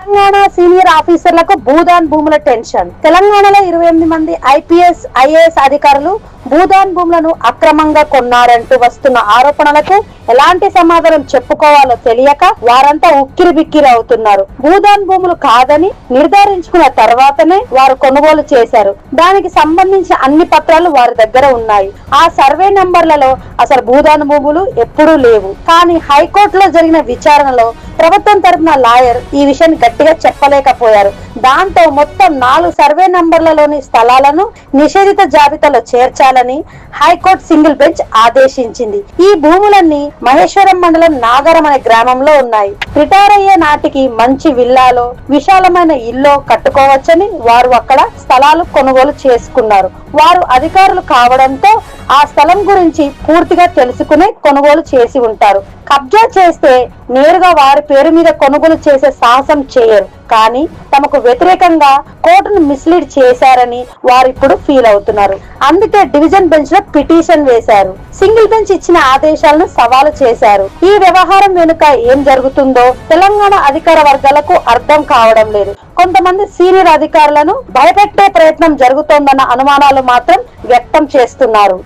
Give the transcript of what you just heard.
Telangana senior ఆఫీసర్లకు భూదాన్ భూముల tension. తెలంగాణలో 28 మంది ఐపీఎస్, ఐఏఎస్ అధికారులు భూదాన్ భూములను అక్రమంగా కొన్నారంటూ వస్తున్న ఆరోపణలకు ఎలాంటి సమాధానం చెప్పుకోవాలో తెలియక వారంతా ఉక్కిరి బిక్కిరి అవుతున్నారు. భూదాన్ భూములు కాదని నిర్ధారించుకున్న తర్వాతనే వారు కొనుగోలు చేశారు. దానికి సంబంధించి అన్ని పత్రాలు వారి దగ్గర ఉన్నాయి. ఆ సర్వే నంబర్లలో అసలు భూదాన్ భూములు ఎప్పుడూ లేవు. కానీ హైకోర్టులో జరిగిన విచారణలో ప్రభుత్వం తరపున లాయర్ ఈ విషయాన్ని గట్టిగా చెప్పలేకపోయారు. దాంతో మొత్తం 4 సర్వే నంబర్లలోని స్థలాలను నిషేధిత జాబితాలో చేర్చాలని హైకోర్టు సింగిల్ బెంచ్ ఆదేశించింది. ఈ భూములన్నీ మహేశ్వరం మండలం నాగరం అనే గ్రామంలో ఉన్నాయి. రిటైర్ అయ్యే నాటికి మంచి విల్లాలో, విశాలమైన ఇల్లు కట్టుకోవచ్చని వారు అక్కడ స్థలాలు కొనుగోలు చేసుకున్నారు. వారు అధికారులు కావడంతో ఆ స్థలం గురించి పూర్తిగా తెలుసుకునే కొనుగోలు చేసి ఉంటారు. కబ్జా చేస్తే నేరుగా వారి పేరు మీద కొనుగోలు చేసే సాహసం చేయరు. కానీ తమకు వ్యతిరేకంగా కోర్టును మిస్లీడ్ చేశారని వారు ఇప్పుడు ఫీల్ అవుతున్నారు. అందుకే డివిజన్ బెంచ్ లో పిటిషన్ వేశారు. సింగిల్ బెంచ్ ఇచ్చిన ఆదేశాలను సవాలు చేశారు. ఈ వ్యవహారం వెనుక ఏం జరుగుతుందో తెలంగాణ అధికార వర్గాలకు అర్థం కావడం లేదు. కొంతమంది సీనియర్ అధికారులను భయపెట్టే ప్రయత్నం జరుగుతోందన్న అనుమానాలు మాత్రం వ్యక్తం చేస్తున్నారు.